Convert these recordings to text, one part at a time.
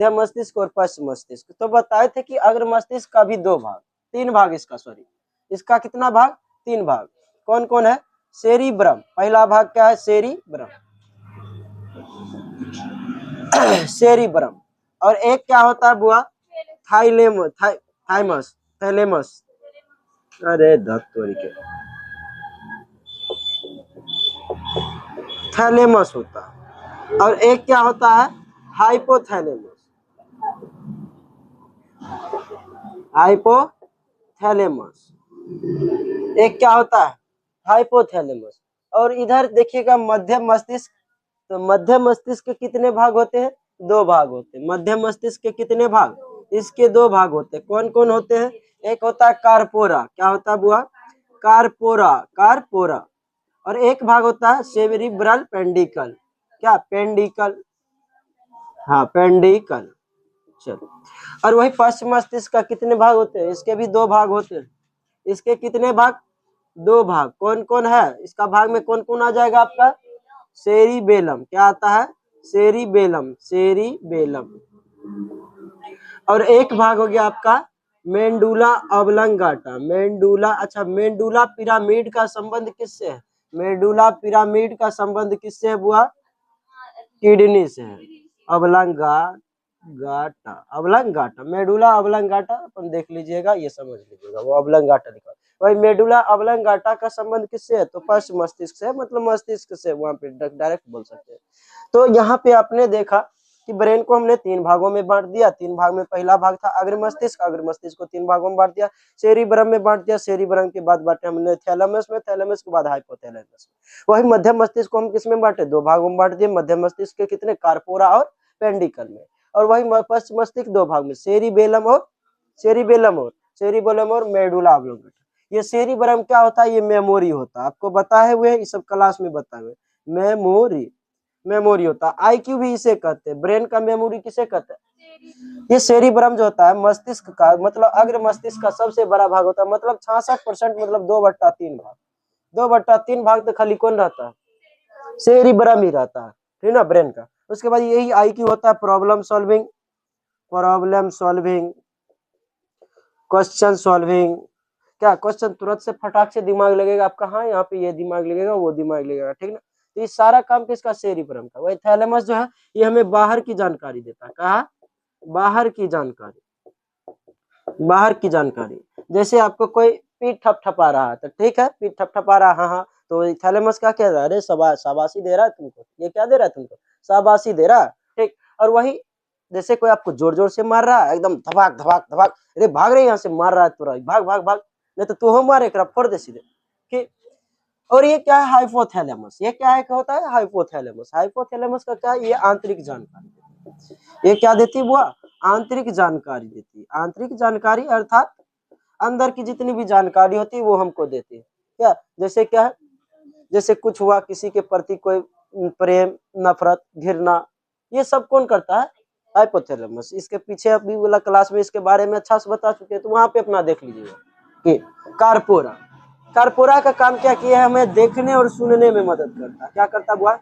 मध्य मस्तिष्क और पश्च मस्तिष्क। तो बताए थे कि अग्र मस्तिष्क का भी 2 भाग, 3 भाग इसका, सॉरी इसका कितना भाग, 3 भाग। कौन कौन है, सेरिब्रम, पहला भाग क्या है, सेरिब्रम, सेरिब्रम। और एक क्या होता है बुआ, थाइमस, थैलेमस, अरे धत्तोरी के, थैलेमस होता है। और एक क्या होता है, हाइपोथैलेमस, हाइपोथैलेमस, एक क्या होता है, हाइपोथैलेमस। और इधर देखिएगा मध्य मस्तिष्क, तो मध्य मस्तिष्क के कितने भाग होते हैं, 2 भाग होते हैं। मध्य मस्तिष्क के कितने भाग, इसके 2 भाग होते हैं। कौन कौन होते हैं, एक होता है कार्पोरा, क्या होता है बुआ, कार्पोरा, कार्पोरा। और एक भाग होता है सेरिब्रल पेंडिकल, क्या, पेंडिकल, हाँ पेंडिकल। चलो, और वही पश्च मस्तिष्क का कितने भाग होते हैं, इसके भी 2 भाग होते हैं। इसके कितने भाग, 2 भाग। कौन कौन है इसका भाग में, कौन कौन आ जाएगा आपका, सेरिबेलम, क्या आता है, सेरिबेलम, सेरिबेलम। और एक भाग हो गया आपका मेंडुला ऑब्लंगाटा, मेंडुला, अच्छा मेंडुला पिरामिड का संबंध किससे है, मेंडुला पिरामिड का संबंध किससे है बुआ, किडनी से है, ऑब्लंगाटा, ऑब्लंगाटा, मेडुला ऑब्लंगाटा अपन देख लीजिएगा, ये समझ लीजिएगा, वो ऑब्लंगाटा लिखा। वही मेडुला ऑब्लंगाटा का संबंध किससे है, तो पश्च मस्तिष्क से, मतलब मस्तिष्क से, वहां पे डायरेक्ट बोल सकते हैं। तो यहाँ पे आपने देखा कि ब्रेन को हमने 3 भागों में बांट दिया। 3 भाग में पहला भाग था अग्र मस्तिष्क, अग्र मस्तिष्क को 3 भागों में बांट दिया। सेरिब्रम में बांट दिया, सेरिब्रम के बाद बांटे हमने थैलेमस में, थैलेमस के बाद हाइपोथैलेमस में। वही मध्य मस्तिष्क को हम किस में बांटे, 2 भागों में बांट दिए। मध्य मस्तिष्क के कितने, कार्पोरा और पेंडिकल में। और वही पश्च मस्तिष्क 2 भाग में, सेरिबेलम और सेरिबेलम और सेरिबेलम और मेडुला ऑब्लंगाटा। ये सेरिब्रम क्या होता है, ये मेमोरी होता है, आपको बताए हुए ये सब क्लास में बताए हुए, मेमोरी, मेमोरी होता है। आईक्यू भी इसे कहते हैं, ब्रेन का मेमोरी किसे कहते हैं, ये सेरिब्रम जो होता है मस्तिष्क का, मतलब अग्र मस्तिष्क का सबसे बड़ा भाग होता है, मतलब 66%, मतलब 2/3 भाग, 2/3 भाग तो खाली कौन रहता है, सेरिब्रम ही रहता है, ठीक ना, ब्रेन का। उसके बाद यही आईक्यू होता है, problem solving, problem solving, question solving, क्या क्वेश्चन तुरंत से फटाक से दिमाग लगेगा आपका, हाँ यहाँ पे ये दिमाग लगेगा, वो दिमाग लगेगा, ठीक ना। तो ये सारा काम किसका, सेरिब्रम का। वही थैलेमस जो है ये हमें बाहर की जानकारी देता है, कहा, बाहर की जानकारी, बाहर की जानकारी। जैसे आपको कोई पीठ थपथपा रहा है, तो ठीक है, पीठ थपथपा रहा, हाँ हाँ, तो थैलेमस क्या कह रहा है, अरे शाबाशी दे रहा है तुमको, ये क्या दे रहा है तुमको, शाबाशी दे रहा है, ठीक। और वही जैसे कोई आपको जोर जोर से मार रहा है, एकदम धबाक धबाक धबाक, अरे भाग रहे यहाँ से, मार रहा है तुरंत, भाग भाग भाग, नहीं तो तू हो मारे, फोड़ दे सीधे, ठीक। और ये क्या है, हाइपोथैलेमस, ये क्या है, क्या होता है, हाइपोथैलेमस। हाइपोथैलेमस का क्या है, ये आंतरिक जानकारी, ये क्या देती है बुआ, आंतरिक जानकारी देती है। आंतरिक जानकारी अर्थात अंदर की जितनी भी जानकारी होती है वो हमको देती है, क्या, जैसे क्या है, जैसे कुछ हुआ, किसी के प्रति कोई प्रेम, नफरत, घृणा, ये सब कौन करता है, हाइपोथैलेमस। इसके पीछे अभी वाला क्लास में इसके बारे में अच्छा से बता चुके हैं, तो वहां पे अपना देख लीजिएगा कि कार्पोरा, कार्पोरा का काम क्या किया है, हमें देखने और सुनने में मदद करता है। क्या करता हुआ,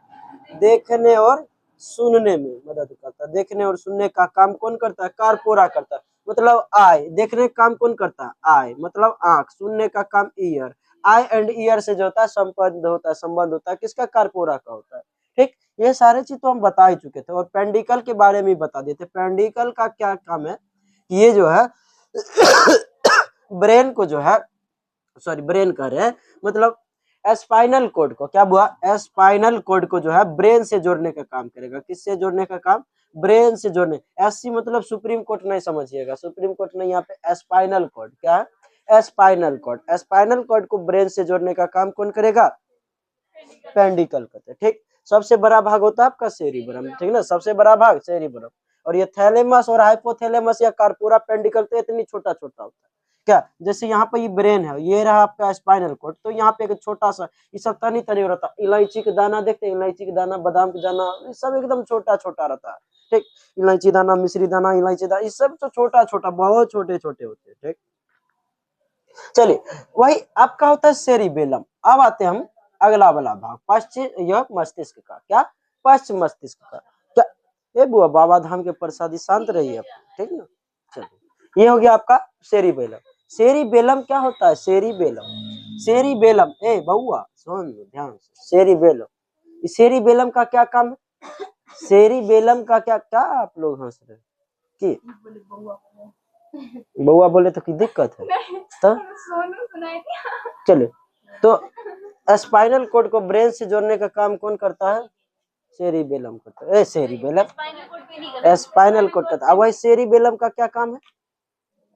देखने और सुनने में मदद करता है। देखने और सुनने का काम कौन करता है, कार्पोरा करता है, मतलब आई। देखने का काम कौन करता है, आई, मतलब आंख। सुनने का काम ईयर, आई एंड ईयर से जो होता है संबंध होता है, संबंध होता है किसका, कार्पोरा का होता है, ठीक। ये सारे चीज तो हम बता ही चुके थे। और पेंडिकल के बारे में बता देते। पेंडिकल का क्या काम है, ये जो है ब्रेन को जो है, सॉरी ब्रेन कह रहे हैं, मतलब स्पाइनल कोड को, क्या हुआ, स्पाइनल कोड को जो है ब्रेन से जोड़ने का काम करेगा। किससे जोड़ने का काम, ब्रेन से जोड़ने। एससी मतलब सुप्रीम कोर्ट नहीं समझिएगा, सुप्रीम कोर्ट नहीं, यहाँ पे स्पाइनल कोड, क्या है, स्पाइनल कोड। स्पाइनल कोड को ब्रेन से जोड़ने का काम कौन करेगा, पेंडिकल करते, ठीक। सबसे बड़ा भाग होता है आपका सेरिब्रम, ठीक ना, सबसे बड़ा भाग सेरिब्रम। और ये थैलेमस और हाइपोथैलेमस या कार्पोरा पेंडिकल तो इतनी छोटा छोटा होता है, क्या, जैसे यहाँ पे ये ब्रेन है, ये रहा आपका स्पाइनल कोड, तो यहाँ पे एक छोटा सा, ये सब तनी तनी रहता। इलायची के दाना देखते हैं, इलायची के दाना, बादाम के दाना, ये सब एकदम छोटा छोटा रहता है, ठीक। इलायची दाना, मिश्री दाना, इलायची दाना, ये सब तो छोटा छोटा, बहुत छोटे छोटे होते हैं, ठीक। चलिए, वही आपका होता है सेरिबेलम। अब आते हैं हम अगला वाला भाग, पश्चिम यह मस्तिष्क का, क्या, पश्च मस्तिष्क का, क्या, ए बुआ बाबा धाम के प्रसादी, शांत रहिए आप, ठीक ना। चलिए, ये हो गया आपका सेरिबेलम। सेरिबेलम क्या होता है? सेरिबेलम, सेरिबेलम, ए बउआ सुन ध्यान से, सेरिबेलम, सेरिबेलम का क्या काम है? सेरिबेलम का क्या, क्या आप लोग हंस रहे कि बउआ बोले तो की दिक्कत है? तो चलिए, तो स्पाइनल कोड को ब्रेन से जोड़ने का काम कौन करता है? सेरिबेलम करता है। सेरिबेलम स्पाइनल कोड करता है। अब वही सेरिबेलम का क्या काम है?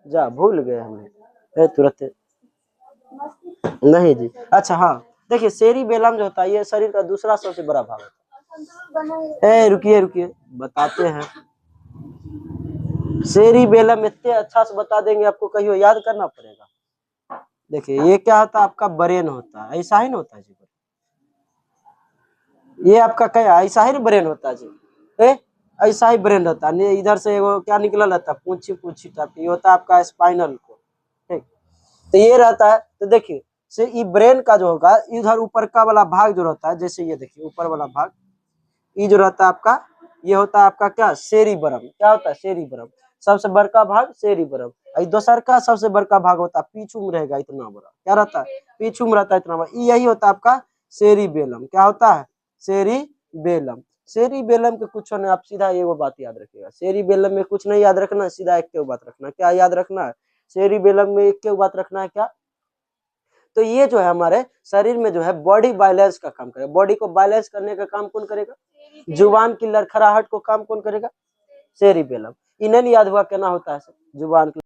जा भूल गए हमने तुरंत। नहीं जी, अच्छा हाँ, देखिए सेरिबेलम जो होता है ये शरीर का दूसरा सबसे बड़ा भाग होता है। रुकिए रुकिए बताते हैं। सेरिबेलम इतने अच्छा से बता देंगे आपको, कहियो याद करना पड़ेगा। देखिए ये क्या होता है? आपका ब्रेन होता है, ऐसा ही ना होता है जी? ये आपका क्या ऐसा ही ना ब्रेन होता है जी? ऐसा ही ब्रेन रहता है। इधर से वो क्या निकला रहता है, पूछी पूछी टाइप, ये होता है आपका स्पाइनल को, ठीक। तो ये रहता है, तो देखिए से ये ब्रेन का जो होगा, इधर ऊपर का वाला भाग जो रहता है, जैसे ये देखिए ऊपर वाला भाग, ये जो रहता है आपका, ये होता है आपका क्या? सेरिबरम। क्या होता है? सेरिबरम, सबसे बड़का भाग सेरिबरम। दोसर का सबसे बड़का भाग होता है पीछू में रहेगा इतना बड़ा, क्या रहता है? पीछू में रहता है इतना बड़ा, यही होता है आपका सेरिबेलम। क्या होता है? सेरिबेलम। सेरिबेलम के कुछ नहीं, आप सीधा ये वो बात याद रखिएगा। सेरिबेलम में कुछ नहीं याद रखना, सीधा एक बात रखना। क्या याद रखना है? सेरिबेलम में एक बात रखना है, क्या? तो ये जो है हमारे शरीर में जो है बॉडी बैलेंस का काम करेगा। बॉडी को बैलेंस करने का काम कौन करेगा? जुबान की लड़खड़ाहट को काम कौन करेगा? सेरिबेलम। इन्हें नहीं याद हुआ कहना होता है जुबान की